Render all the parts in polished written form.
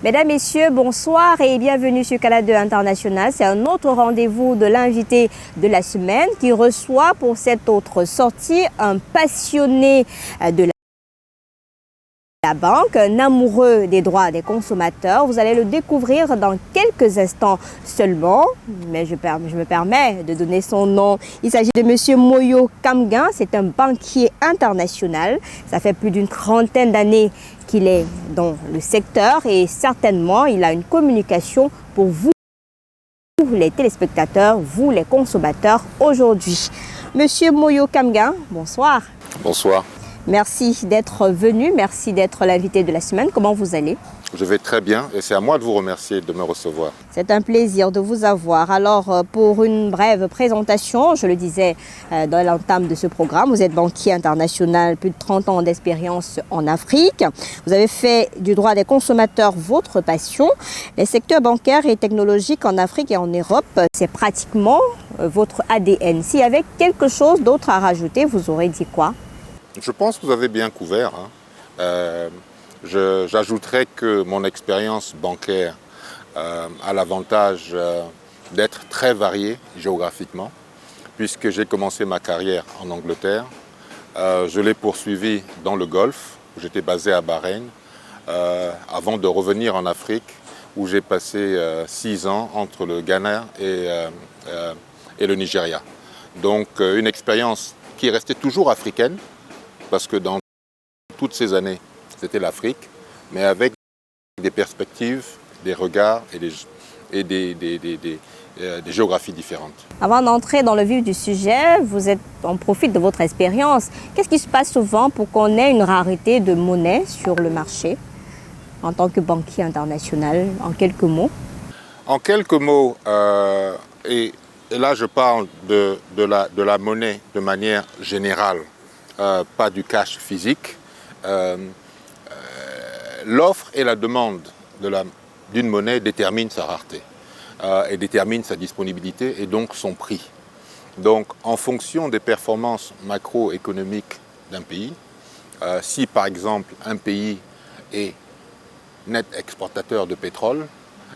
Mesdames, Messieurs, bonsoir et bienvenue sur Canal 2 International. C'est un autre rendez-vous de l'invité de la semaine qui reçoit pour cette autre sortie un passionné de la banque, un amoureux des droits des consommateurs. Vous allez le découvrir dans quelques instants seulement, mais je me permets de donner son nom. Il s'agit de M. Moyo Kamgan, c'est un banquier international. Ça fait plus d'une trentaine d'années qu'il est dans le secteur et certainement il a une communication pour vous, les téléspectateurs, vous les consommateurs aujourd'hui. Monsieur Moyo Kamgan, bonsoir. Bonsoir. Merci d'être venu, merci d'être l'invité de la semaine. Comment vous allez? Je vais très bien et c'est à moi de vous remercier de me recevoir. C'est un plaisir de vous avoir. Alors, pour une brève présentation, je le disais dans l'entame de ce programme, vous êtes banquier international, plus de 30 ans d'expérience en Afrique. Vous avez fait du droit des consommateurs votre passion. Les secteurs bancaires et technologiques en Afrique et en Europe, c'est pratiquement votre ADN. S'il y avait quelque chose d'autre à rajouter, vous aurez dit quoi? Je pense que vous avez bien couvert. J'ajouterais que mon expérience bancaire a l'avantage d'être très variée géographiquement, puisque j'ai commencé ma carrière en Angleterre. Je l'ai poursuivie dans le Golfe, où j'étais basé à Bahreïn, avant de revenir en Afrique, où j'ai passé 6 ans entre le Ghana et le Nigeria. Donc une expérience qui est restée toujours africaine, parce que dans toutes ces années, c'était l'Afrique, mais avec des perspectives, des regards et des géographies différentes. Avant d'entrer dans le vif du sujet, on profite de votre expérience. Qu'est-ce qui se passe souvent pour qu'on ait une rareté de monnaie sur le marché en tant que banquier international, en quelques mots? En quelques mots, et là je parle de la monnaie de manière générale, pas du cash physique. L'offre et la demande d'une monnaie déterminent sa rareté et déterminent sa disponibilité et donc son prix. Donc en fonction des performances macroéconomiques d'un pays, si par exemple un pays est net exportateur de pétrole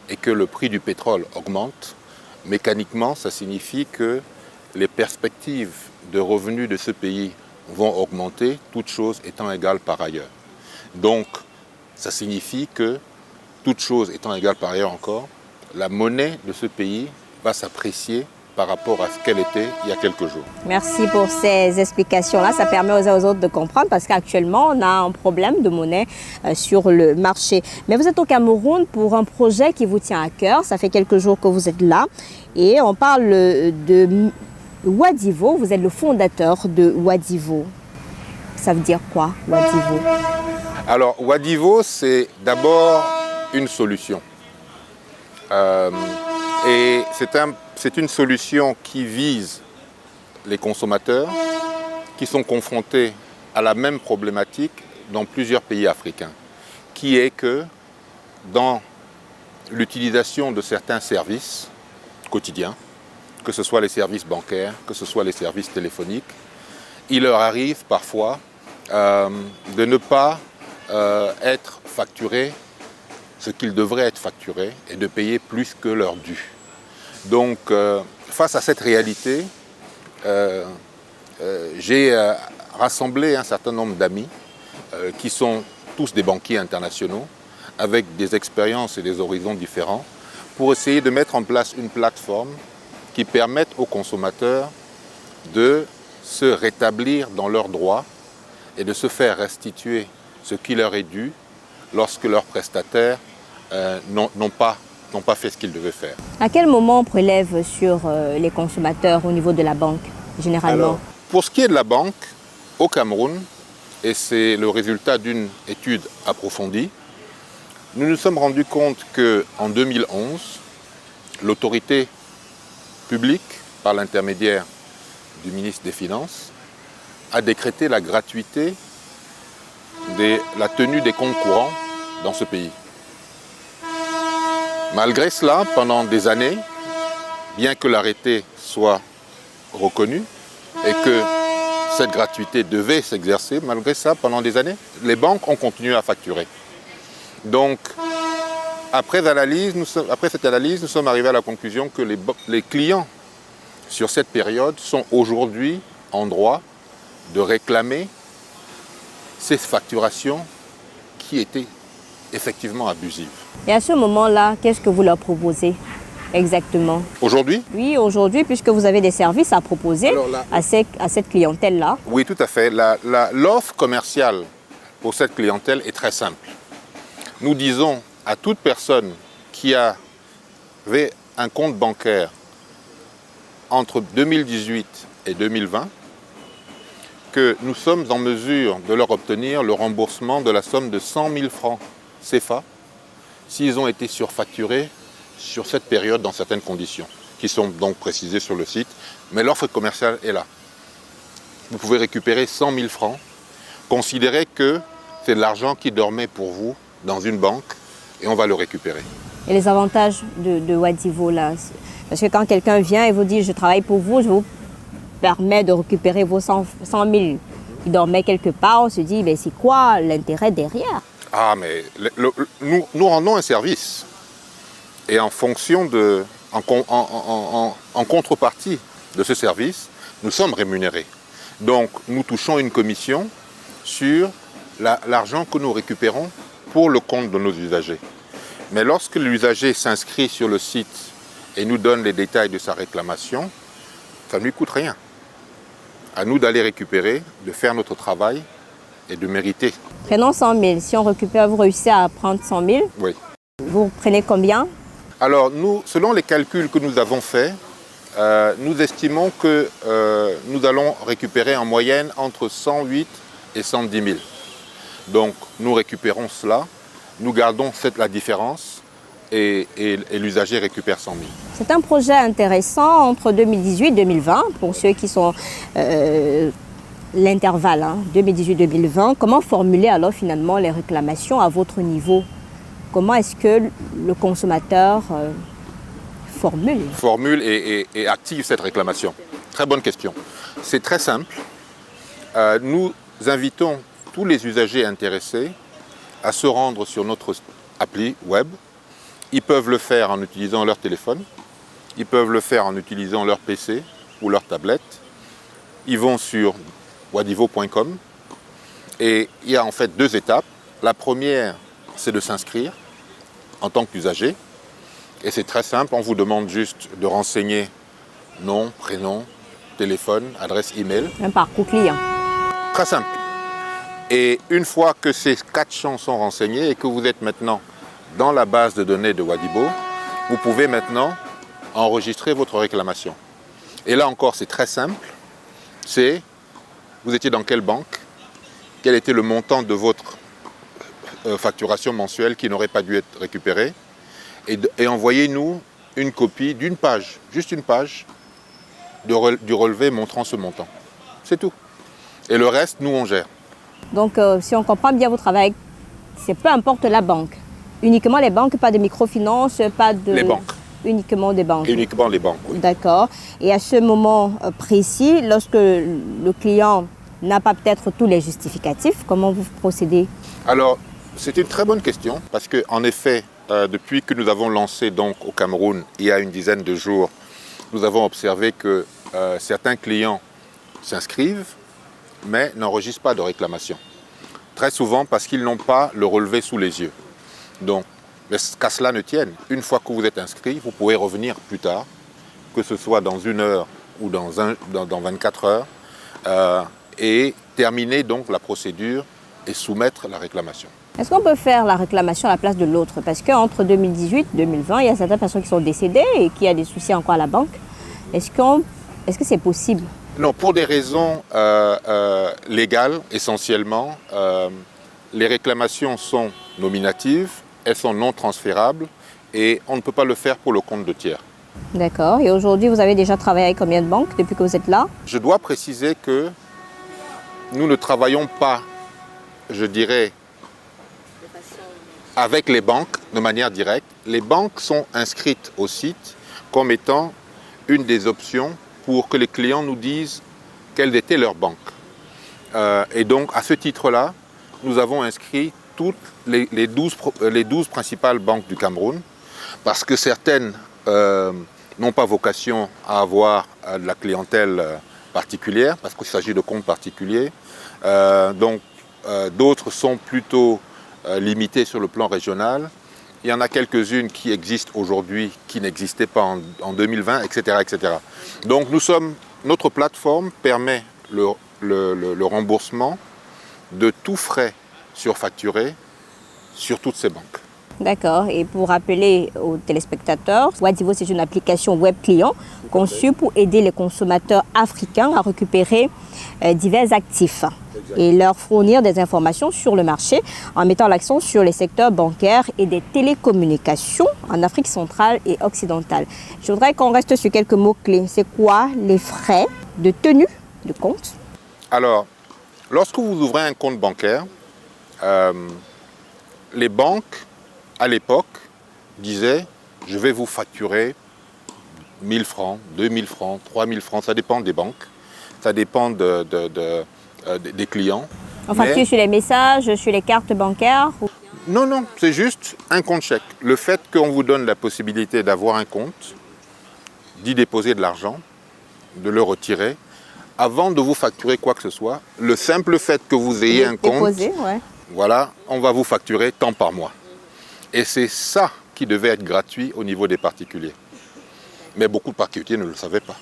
et que le prix du pétrole augmente, mécaniquement ça signifie que les perspectives de revenus de ce pays vont augmenter, toutes choses étant égales par ailleurs. Donc, ça signifie que, toutes choses étant égales par ailleurs encore, la monnaie de ce pays va s'apprécier par rapport à ce qu'elle était il y a quelques jours. Merci pour ces explications-là. Ça permet aux uns aux autres de comprendre parce qu'actuellement, on a un problème de monnaie sur le marché. Mais vous êtes au Cameroun pour un projet qui vous tient à cœur. Ça fait quelques jours que vous êtes là et on parle de Wadivo, vous êtes le fondateur de Wadivo. Ça veut dire quoi, Wadivo? Alors, Wadivo, c'est d'abord une solution. Et c'est une solution qui vise les consommateurs qui sont confrontés à la même problématique dans plusieurs pays africains, qui est que dans l'utilisation de certains services quotidiens, que ce soit les services bancaires, que ce soit les services téléphoniques, il leur arrive parfois de ne pas être facturés ce qu'ils devraient être facturés et de payer plus que leur dû. Donc, face à cette réalité, j'ai rassemblé un certain nombre d'amis qui sont tous des banquiers internationaux avec des expériences et des horizons différents pour essayer de mettre en place une plateforme qui permettent aux consommateurs de se rétablir dans leurs droits et de se faire restituer ce qui leur est dû lorsque leurs prestataires n'ont pas fait ce qu'ils devaient faire. À quel moment on prélève sur les consommateurs au niveau de la banque, généralement? Alors, pour ce qui est de la banque, au Cameroun, et c'est le résultat d'une étude approfondie, nous nous sommes rendus compte qu'en 2011, l'autorité public, par l'intermédiaire du ministre des Finances, a décrété la gratuité de la tenue des comptes courants dans ce pays. Malgré cela, pendant des années, bien que l'arrêté soit reconnu et que cette gratuité devait s'exercer, malgré ça, pendant des années, les banques ont continué à facturer. Donc, Après cette analyse, nous sommes arrivés à la conclusion que les clients sur cette période sont aujourd'hui en droit de réclamer ces facturations qui étaient effectivement abusives. Et à ce moment-là, qu'est-ce que vous leur proposez exactement? Aujourd'hui? Oui, aujourd'hui, puisque vous avez des services à proposer à cette clientèle-là. Oui, tout à fait. L'offre commerciale pour cette clientèle est très simple. Nous disons à toute personne qui avait un compte bancaire entre 2018 et 2020 que nous sommes en mesure de leur obtenir le remboursement de la somme de 100 000 francs CFA s'ils ont été surfacturés sur cette période dans certaines conditions, qui sont donc précisées sur le site. Mais l'offre commerciale est là. Vous pouvez récupérer 100 000 francs. Considérez que c'est de l'argent qui dormait pour vous dans une banque et on va le récupérer. Et les avantages de Wadivo là, parce que quand quelqu'un vient et vous dit je travaille pour vous, je vous permets de récupérer vos 100 000 qui dormaient quelque part, on se dit mais c'est quoi l'intérêt derrière? Ah mais nous rendons un service et en fonction de, en contrepartie de ce service, nous sommes rémunérés. Donc nous touchons une commission sur l'argent que nous récupérons pour le compte de nos usagers. Mais lorsque l'usager s'inscrit sur le site et nous donne les détails de sa réclamation, ça ne lui coûte rien. À nous d'aller récupérer, de faire notre travail et de mériter. Prenons 100 000. Si on récupère, vous réussissez à prendre 100 000. Oui. Vous prenez combien? Alors, nous, selon les calculs que nous avons faits, nous estimons que nous allons récupérer en moyenne entre 108 et 110 000. Donc, nous récupérons cela, nous gardons la différence et l'usager récupère 100 000. C'est un projet intéressant entre 2018 et 2020, pour ceux qui sont l'intervalle 2018-2020. Comment formuler alors finalement les réclamations à votre niveau? Comment est-ce que le consommateur formule et active cette réclamation? Très bonne question. C'est très simple. Nous invitons tous les usagers intéressés à se rendre sur notre appli web. Ils peuvent le faire en utilisant leur téléphone, ils peuvent le faire en utilisant leur PC ou leur tablette. Ils vont sur wadivo.com et il y a en fait deux étapes. La première, c'est de s'inscrire en tant qu'usager. Et c'est très simple, on vous demande juste de renseigner nom, prénom, téléphone, adresse email. Un parcours client. Très simple. Et une fois que ces 4 champs sont renseignés et que vous êtes maintenant dans la base de données de Wadivo, vous pouvez maintenant enregistrer votre réclamation. Et là encore, c'est très simple. C'est, vous étiez dans quelle banque? Quel était le montant de votre facturation mensuelle qui n'aurait pas dû être récupérée? Et envoyez-nous une copie d'une page, juste une page, du relevé montrant ce montant. C'est tout. Et le reste, nous, on gère. Donc, si on comprend bien votre travail, c'est peu importe la banque. Uniquement les banques, pas de microfinance, pas de... Les banques. Uniquement des banques. Uniquement les banques, oui. D'accord. Et à ce moment précis, lorsque le client n'a pas peut-être tous les justificatifs, comment vous procédez? Alors, c'est une très bonne question, parce qu'en effet, depuis que nous avons lancé donc au Cameroun, il y a une dizaine de jours, nous avons observé que certains clients s'inscrivent, mais n'enregistrent pas de réclamation. Très souvent parce qu'ils n'ont pas le relevé sous les yeux. Donc, qu'à cela ne tienne, une fois que vous êtes inscrit, vous pouvez revenir plus tard, que ce soit dans 1 heure ou dans 24 heures, et terminer donc la procédure et soumettre la réclamation. Est-ce qu'on peut faire la réclamation à la place de l'autre? Parce qu'entre 2018 et 2020, il y a certaines personnes qui sont décédées et qui ont des soucis encore à la banque. Est-ce que c'est possible? Non, pour des raisons légales, essentiellement, les réclamations sont nominatives, elles sont non transférables et on ne peut pas le faire pour le compte de tiers. D'accord. Et aujourd'hui, vous avez déjà travaillé avec combien de banques depuis que vous êtes là? Je dois préciser que nous ne travaillons pas, je dirais, avec les banques de manière directe. Les banques sont inscrites au site comme étant une des options pour que les clients nous disent quelle était leur banque. Et donc, à ce titre-là, nous avons inscrit toutes les 12 principales banques du Cameroun, parce que certaines n'ont pas vocation à avoir de la clientèle particulière, parce qu'il s'agit de comptes particuliers. D'autres sont plutôt limitées sur le plan régional. Il y en a quelques-unes qui existent aujourd'hui, qui n'existaient pas en 2020, etc., etc. Donc notre plateforme permet le remboursement de tout frais surfacturés sur toutes ces banques. D'accord. Et pour rappeler aux téléspectateurs, Wadivo, c'est une application web client conçue pour aider les consommateurs africains à récupérer divers actifs et leur fournir des informations sur le marché en mettant l'accent sur les secteurs bancaires et des télécommunications en Afrique centrale et occidentale. Je voudrais qu'on reste sur quelques mots-clés. C'est quoi les frais de tenue de compte? Alors, lorsque vous ouvrez un compte bancaire, les banques, à l'époque, disaient « je vais vous facturer 1000 francs, 2000 francs, 3000 francs », ça dépend des banques, ça dépend des clients. On facture sur les messages, sur les cartes bancaires? Non, non, c'est juste un compte chèque. Le fait qu'on vous donne la possibilité d'avoir un compte, d'y déposer de l'argent, de le retirer, avant de vous facturer quoi que ce soit, le simple fait que vous ayez un compte, voilà, on va vous facturer tant par mois. Et c'est ça qui devait être gratuit au niveau des particuliers. Mais beaucoup de particuliers ne le savaient pas.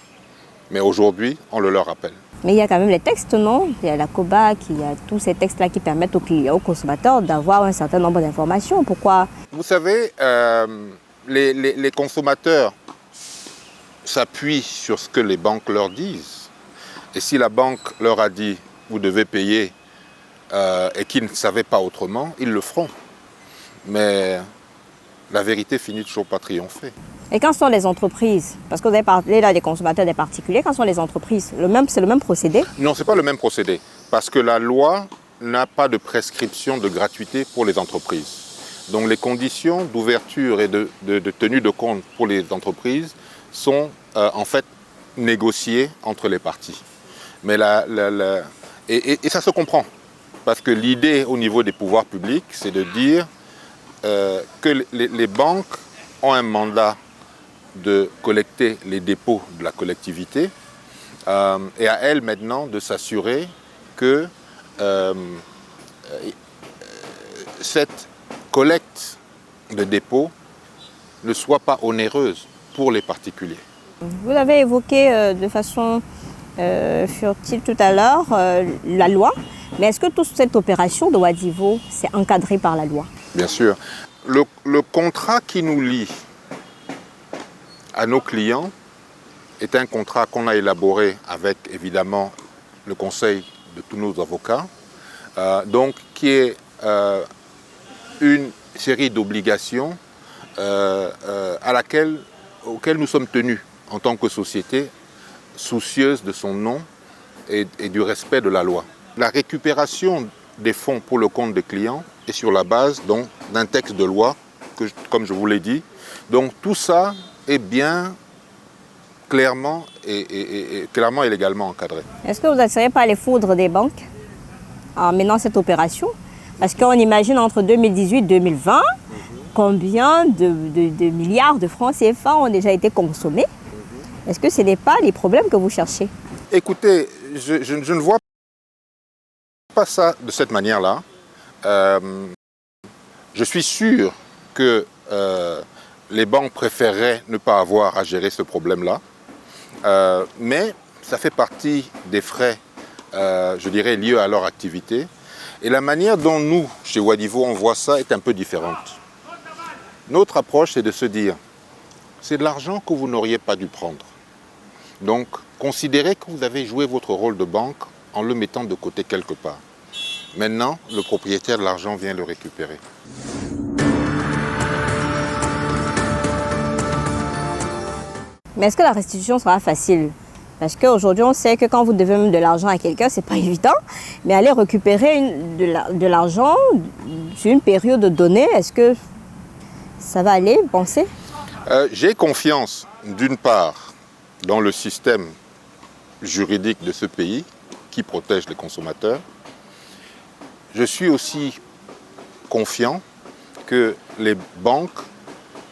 Mais aujourd'hui, on le leur rappelle. Mais il y a quand même les textes, non? Il y a la COBAC, il y a tous ces textes-là qui permettent aux clients, aux consommateurs d'avoir un certain nombre d'informations. Pourquoi? Vous savez, les consommateurs s'appuient sur ce que les banques leur disent. Et si la banque leur a dit « vous devez payer » et qu'ils ne savaient pas autrement, ils le feront. Mais la vérité finit toujours par triompher. Et quand sont les entreprises? Parce que vous avez parlé là des consommateurs, des particuliers. Quand sont les entreprises? C'est le même procédé? Non, ce n'est pas le même procédé. Parce que la loi n'a pas de prescription de gratuité pour les entreprises. Donc les conditions d'ouverture et de tenue de compte pour les entreprises sont en fait négociées entre les parties. Mais et ça se comprend. Parce que l'idée au niveau des pouvoirs publics, c'est de dire que les banques ont un mandat de collecter les dépôts de la collectivité et à elles maintenant de s'assurer que cette collecte de dépôts ne soit pas onéreuse pour les particuliers. Vous l'avez évoqué de façon furtive tout à l'heure, la loi. Mais est-ce que toute cette opération de Wadivo, c'est encadré par la loi? Bien sûr. Le contrat qui nous lie à nos clients est un contrat qu'on a élaboré avec, évidemment, le conseil de tous nos avocats, donc qui est une série d'obligations auxquelles nous sommes tenus en tant que société soucieuse de son nom et du respect de la loi. La récupération des fonds pour le compte des clients est sur la base d'un texte de loi, comme je vous l'ai dit. Donc tout ça est bien clairement et légalement encadré. Est-ce que vous n'attirez pas les foudres des banques en menant cette opération? Parce qu'on imagine entre 2018 et 2020, combien de milliards de francs CFA ont déjà été consommés? Est-ce que ce n'est pas les problèmes que vous cherchez? Écoutez, je ne vois pas ça de cette manière-là. Je suis sûr que les banques préféreraient ne pas avoir à gérer ce problème-là. Mais ça fait partie des frais, je dirais, liés à leur activité. Et la manière dont nous, chez Wadivo, on voit ça est un peu différente. Notre approche, c'est de se dire, c'est de l'argent que vous n'auriez pas dû prendre. Donc, considérez que vous avez joué votre rôle de banque en le mettant de côté quelque part. Maintenant, le propriétaire de l'argent vient le récupérer. Mais est-ce que la restitution sera facile? Parce qu'aujourd'hui, on sait que quand vous devez même de l'argent à quelqu'un, ce n'est pas évident. Mais aller récupérer de l'argent sur une période donnée, est-ce que ça va aller, vous pensez? J'ai confiance, d'une part, dans le système juridique de ce pays qui protège les consommateurs. Je suis aussi confiant que les banques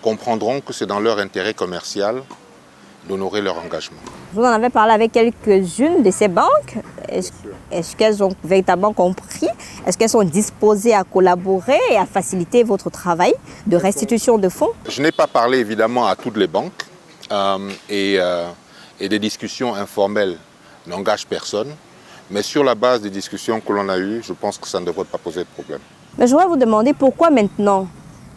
comprendront que c'est dans leur intérêt commercial d'honorer leur engagement. Vous en avez parlé avec quelques-unes de ces banques. Est-ce qu'elles ont véritablement compris? Est-ce qu'elles sont disposées à collaborer et à faciliter votre travail de restitution de fonds? Je n'ai pas parlé évidemment à toutes les banques et des discussions informelles n'engagent personne. Mais sur la base des discussions que l'on a eues, je pense que ça ne devrait pas poser de problème. Mais je voudrais vous demander pourquoi maintenant?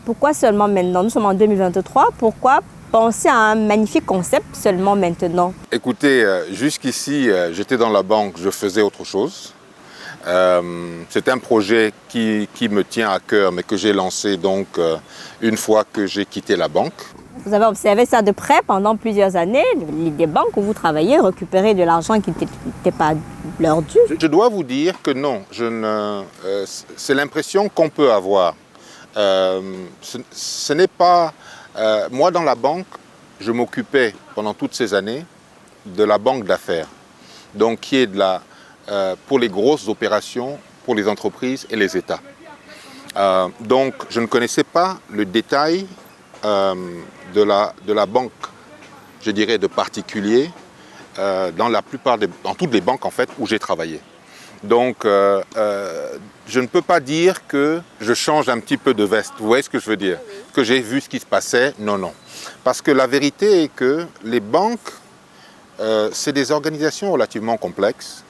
Pourquoi seulement maintenant? Nous sommes en 2023. Pourquoi penser à un magnifique concept seulement maintenant? Écoutez, jusqu'ici, j'étais dans la banque, je faisais autre chose. C'est un projet qui me tient à cœur, mais que j'ai lancé donc une fois que j'ai quitté la banque. Vous avez observé ça de près pendant plusieurs années, les banques où vous travaillez récupérer de l'argent qui n'était pas leur dû. Je dois vous dire que non, c'est l'impression qu'on peut avoir. Ce n'est pas... moi, dans la banque, je m'occupais pendant toutes ces années de la banque d'affaires, donc qui est pour les grosses opérations, pour les entreprises et les États. Donc, je ne connaissais pas le détail de la banque, je dirais, de particuliers, dans toutes les banques en fait où j'ai travaillé. Donc, je ne peux pas dire que je change un petit peu de veste. Vous voyez ce que je veux dire? Que j'ai vu ce qui se passait? Non, non. Parce que la vérité est que les banques, c'est des organisations relativement complexes,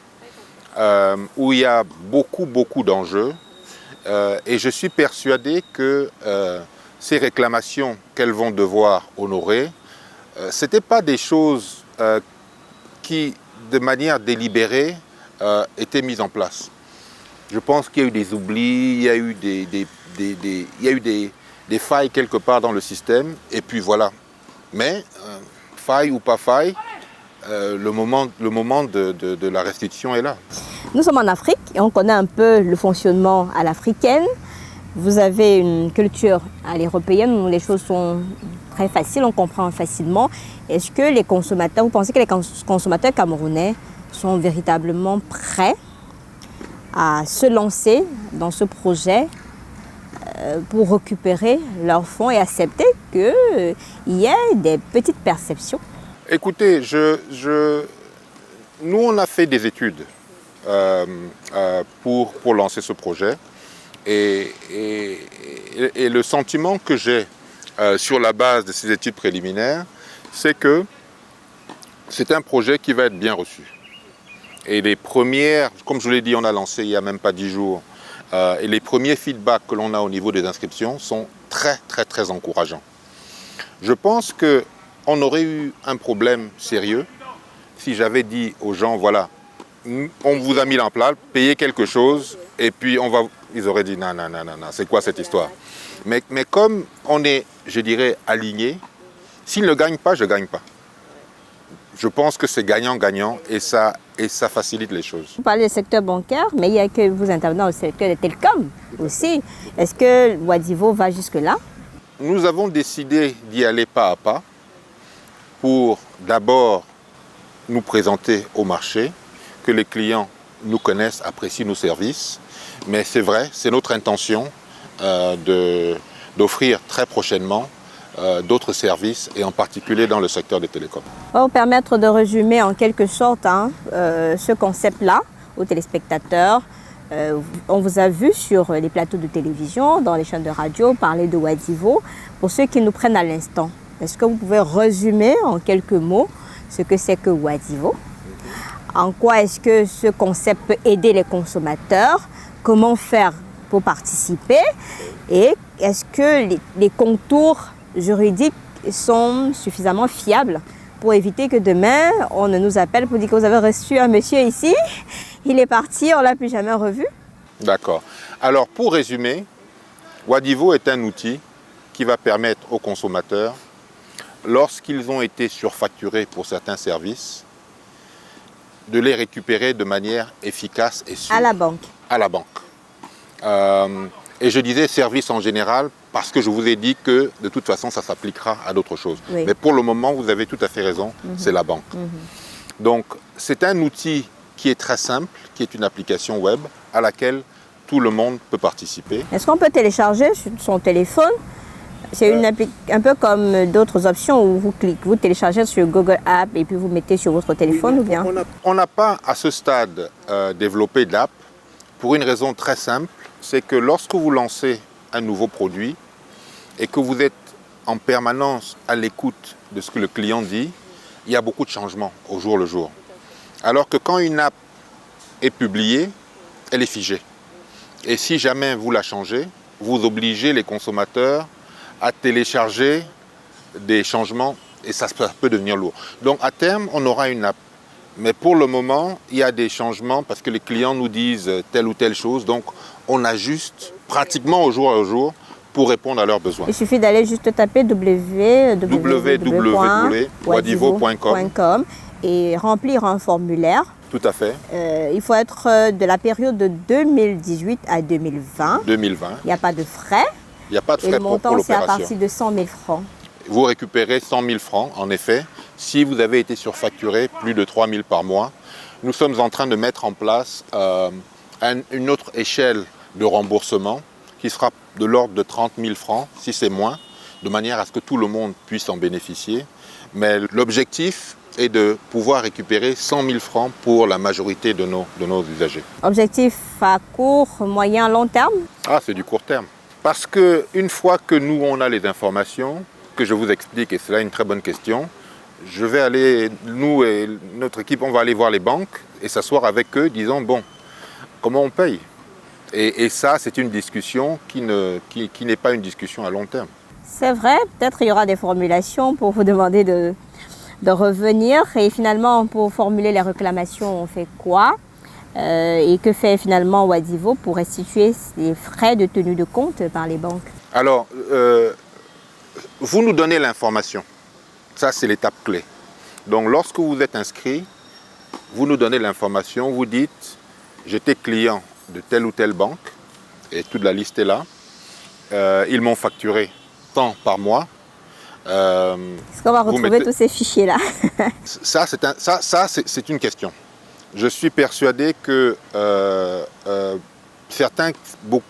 où il y a beaucoup d'enjeux. Et je suis persuadé que ces réclamations qu'elles vont devoir honorer, ce n'étaient pas des choses qui, de manière délibérée, étaient mises en place. Je pense qu'il y a eu des oublis, il y a eu des failles quelque part dans le système, et puis voilà. Mais, faille ou pas faille, le moment de la restitution est là. Nous sommes en Afrique et on connaît un peu le fonctionnement à l'africaine. Vous avez une culture à l'européenne où les choses sont très faciles, on comprend facilement. Est-ce que les consommateurs, vous pensez que les consommateurs camerounais sont véritablement prêts à se lancer dans ce projet pour récupérer leurs fonds et accepter qu'il y ait des petites perceptions? Écoutez, nous on a fait des études pour lancer ce projet et le sentiment que j'ai sur la base de ces études préliminaires, c'est que c'est un projet qui va être bien reçu. Et les premières, comme je vous l'ai dit, on a lancé il n'y a même pas 10 jours, et les premiers feedbacks que l'on a au niveau des inscriptions sont très encourageants. Je pense qu'on aurait eu un problème sérieux si j'avais dit aux gens, voilà, on vous a mis en place, payez quelque chose, et puis ils auraient dit, non, c'est quoi cette histoire? Mais comme on est, je dirais, alignés, s'ils ne gagnent pas, je ne gagne pas. Je pense que c'est gagnant-gagnant et ça facilite les choses. Vous parlez du secteur bancaire, mais il y a que vous intervenez dans le secteur des télécoms aussi. Est-ce que Wadivo va jusque-là? Nous avons décidé d'y aller pas à pas pour d'abord nous présenter au marché, que les clients nous connaissent, apprécient nos services. Mais c'est vrai, c'est notre intention d'offrir très prochainement d'autres services, et en particulier dans le secteur des télécoms. On va vous permettre de résumer en quelque sorte ce concept-là aux téléspectateurs. On vous a vu sur les plateaux de télévision, dans les chaînes de radio, parler de Wadivo. Pour ceux qui nous prennent à l'instant, est-ce que vous pouvez résumer en quelques mots ce que c'est que Wadivo? En quoi est-ce que ce concept peut aider les consommateurs? Comment faire pour participer? Et est-ce que les contours juridiques sont suffisamment fiables pour éviter que demain, on ne nous appelle pour dire que vous avez reçu un monsieur ici, il est parti, on ne l'a plus jamais revu? D'accord. Alors, pour résumer, Wadivo est un outil qui va permettre aux consommateurs, lorsqu'ils ont été surfacturés pour certains services, de les récupérer de manière efficace et sûre. À la banque. À la banque. Et je disais service en général parce que je vous ai dit que de toute façon ça s'appliquera à d'autres choses. Oui. Mais pour le moment, vous avez tout à fait raison, c'est la banque. Donc c'est un outil qui est très simple, qui est une application web à laquelle tout le monde peut participer. Est-ce qu'on peut télécharger sur son téléphone? C'est un peu comme d'autres options où vous téléchargez sur Google App et puis vous mettez sur votre téléphone ou bien? On n'a pas à ce stade développé d'app pour une raison très simple, c'est que lorsque vous lancez un nouveau produit et que vous êtes en permanence à l'écoute de ce que le client dit, il y a beaucoup de changements au jour le jour. Alors que quand une app est publiée, elle est figée. Et si jamais vous la changez, vous obligez les consommateurs à télécharger des changements et ça peut devenir lourd. Donc à terme, on aura une app. Mais pour le moment, il y a des changements parce que les clients nous disent telle ou telle chose. Donc on ajuste pratiquement au jour le jour pour répondre à leurs besoins. Il suffit d'aller juste taper www.wadivo.com et remplir un formulaire. Tout à fait. Il faut être de la période de 2018 à 2020. 2020. Il n'y a pas de frais. Il n'y a pas de frais pour l'opération. Et le montant, c'est à partir de 100 000 francs. Vous récupérez 100 000 francs, en effet, si vous avez été surfacturé plus de 3 000 par mois. Nous sommes en train de mettre en place une autre échelle de remboursement qui sera de l'ordre de 30 000 francs, si c'est moins, de manière à ce que tout le monde puisse en bénéficier. Mais l'objectif est de pouvoir récupérer 100 000 francs pour la majorité de nos usagers. Objectif à court, moyen, long terme? Ah, c'est du court terme. Parce qu'une fois que nous, on a les informations, que je vous explique, et c'est là une très bonne question, je vais aller, nous et notre équipe, on va aller voir les banques et s'asseoir avec eux, disant, bon, comment on paye? Et ça, c'est une discussion qui n'est pas une discussion à long terme. C'est vrai, peut-être il y aura des formulations pour vous demander de revenir. Et finalement, pour formuler les réclamations, on fait quoi? Et que fait finalement Wadivo pour restituer les frais de tenue de compte par les banques? Alors, vous nous donnez l'information. Ça, c'est l'étape clé. Donc, lorsque vous êtes inscrit, vous nous donnez l'information, vous dites, j'étais client de telle ou telle banque, et toute la liste est là. Ils m'ont facturé tant par mois. Est-ce qu'on va retrouver tous ces fichiers-là? Ça, c'est une question. Je suis persuadé que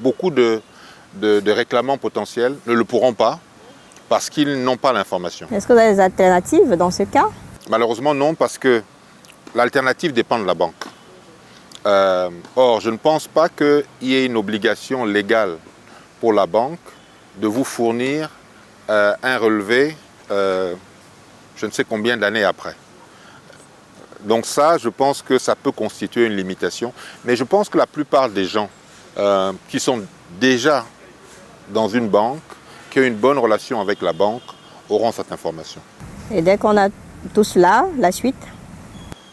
beaucoup de réclamants potentiels ne le pourront pas parce qu'ils n'ont pas l'information. Est-ce que vous avez des alternatives dans ce cas? Malheureusement, non, parce que l'alternative dépend de la banque. Or, je ne pense pas qu'il y ait une obligation légale pour la banque de vous fournir un relevé je ne sais combien d'années après. Donc ça, je pense que ça peut constituer une limitation. Mais je pense que la plupart des gens qui sont déjà dans une banque, qui ont une bonne relation avec la banque, auront cette information. Et dès qu'on a tout cela, la suite?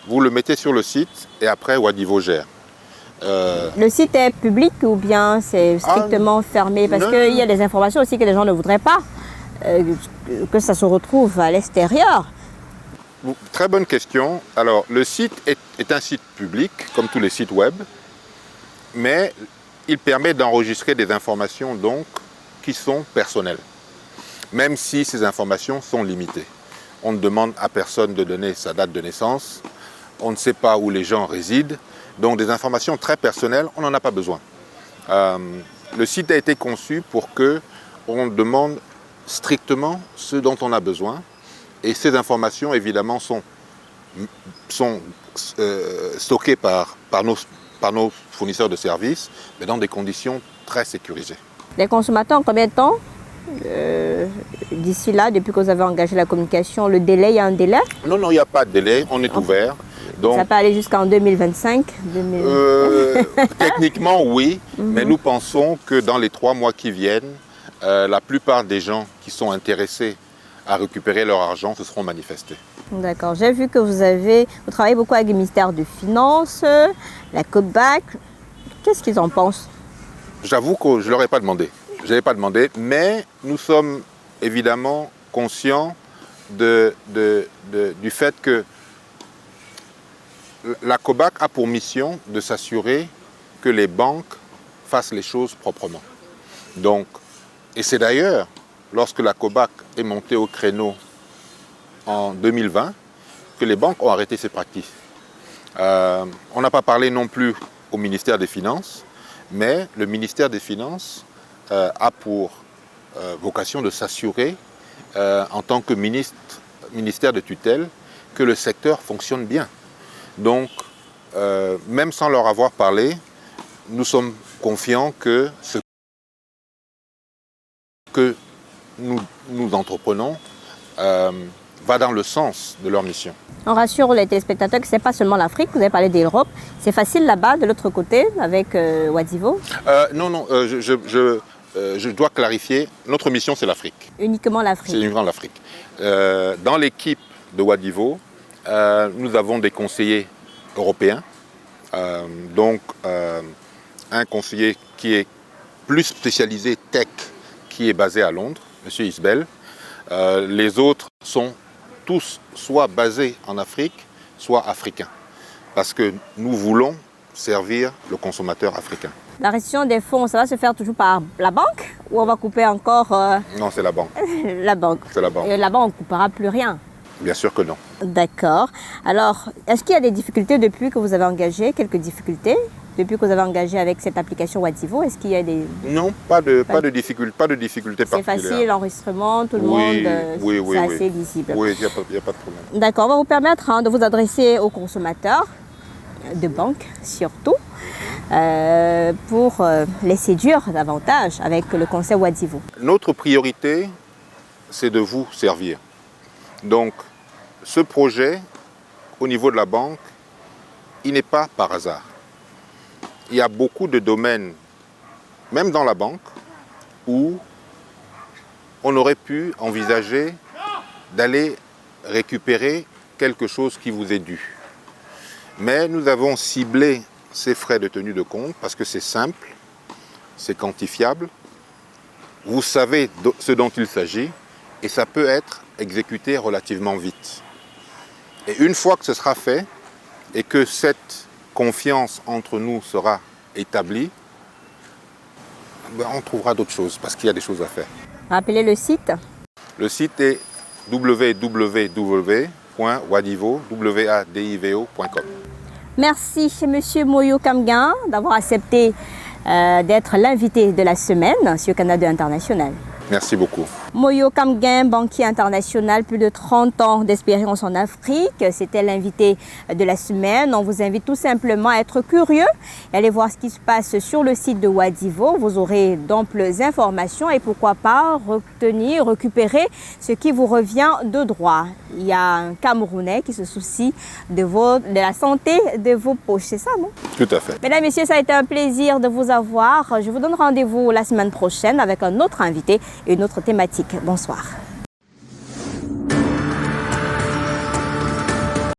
Vous le mettez sur le site et après Wadivo gère. Le site est public ou bien c'est strictement fermé? Parce qu'il y a des informations aussi que les gens ne voudraient pas que ça se retrouve à l'extérieur. Très bonne question. Alors, le site est un site public, comme tous les sites web, mais il permet d'enregistrer des informations donc qui sont personnelles, même si ces informations sont limitées. On ne demande à personne de donner sa date de naissance, on ne sait pas où les gens résident, donc des informations très personnelles, on n'en a pas besoin. Le site a été conçu pour qu'on demande strictement ce dont on a besoin. Et ces informations, évidemment, sont stockées par nos fournisseurs de services, mais dans des conditions très sécurisées. Les consommateurs ont combien de temps d'ici là, depuis que vous avez engagé la communication? Le délai, il y a un délai? Non, il n'y a pas de délai, on est ouvert. Donc, ça peut aller jusqu'en 2025 Techniquement, oui, mais nous pensons que dans les 3 mois qui viennent, la plupart des gens qui sont intéressés à récupérer leur argent se seront manifestés. D'accord. J'ai vu que vous travaillez beaucoup avec le ministère des Finances, la COBAC. Qu'est-ce qu'ils en pensent? J'avoue que je ne leur ai pas demandé. Je n'avais pas demandé, mais nous sommes évidemment conscients du fait que la COBAC a pour mission de s'assurer que les banques fassent les choses proprement. Donc, et c'est d'ailleurs lorsque la COBAC est montée au créneau en 2020 que les banques ont arrêté ces pratiques. On n'a pas parlé non plus au ministère des Finances, Mais le ministère des Finances a pour vocation de s'assurer, en tant que ministère de tutelle, que le secteur fonctionne bien. Donc, même sans leur avoir parlé, nous sommes confiants que ce que nous entreprenons va dans le sens de leur mission. On rassure les téléspectateurs que ce n'est pas seulement l'Afrique, vous avez parlé d'Europe. C'est facile là-bas, de l'autre côté, avec Wadivo? Non, je dois clarifier, notre mission c'est l'Afrique. Uniquement l'Afrique? C'est uniquement l'Afrique. Dans l'équipe de Wadivo, nous avons des conseillers européens. Un conseiller qui est plus spécialisé tech, qui est basé à Londres, M. Isbel. Les autres sont tous soit basés en Afrique, soit africains. Parce que nous voulons servir le consommateur africain. La restitution des fonds, ça va se faire toujours par la banque ou on va couper encore Non, c'est la banque. La banque. C'est la banque. Et là-bas, on ne coupera plus rien. Bien sûr que non. D'accord. Alors, est-ce qu'il y a des difficultés depuis que vous avez engagé? Quelques difficultés depuis que vous avez engagé avec cette application Wadivo? Est-ce qu'il y a des... Non, pas de difficulté particulière. C'est facile, l'enregistrement, tout le monde, c'est assez lisible. Oui, il n'y a pas de problème. D'accord, on va vous permettre de vous adresser aux consommateurs, de banques surtout, pour les séduire davantage avec le conseil Wadivo. Notre priorité, c'est de vous servir. Donc, ce projet, au niveau de la banque, il n'est pas par hasard. Il y a beaucoup de domaines, même dans la banque, où on aurait pu envisager d'aller récupérer quelque chose qui vous est dû. Mais nous avons ciblé ces frais de tenue de compte parce que c'est simple, c'est quantifiable, vous savez ce dont il s'agit et ça peut être exécuté relativement vite. Et une fois que ce sera fait et que cette confiance entre nous sera établie, on trouvera d'autres choses parce qu'il y a des choses à faire. Rappelez le site. Le site est www.wadivo.com. Merci M. Moyo Kamguin d'avoir accepté d'être l'invité de la semaine sur Canada International. Merci beaucoup. Moyo Kamguin, banquier international, plus de 30 ans d'expérience en Afrique. C'était l'invité de la semaine. On vous invite tout simplement à être curieux et aller voir ce qui se passe sur le site de Wadivo. Vous aurez d'amples informations et pourquoi pas récupérer ce qui vous revient de droit. Il y a un Camerounais qui se soucie de la santé de vos poches. C'est ça, non? Tout à fait. Mesdames, Messieurs, ça a été un plaisir de vous avoir. Je vous donne rendez-vous la semaine prochaine avec un autre invité et une autre thématique. Bonsoir.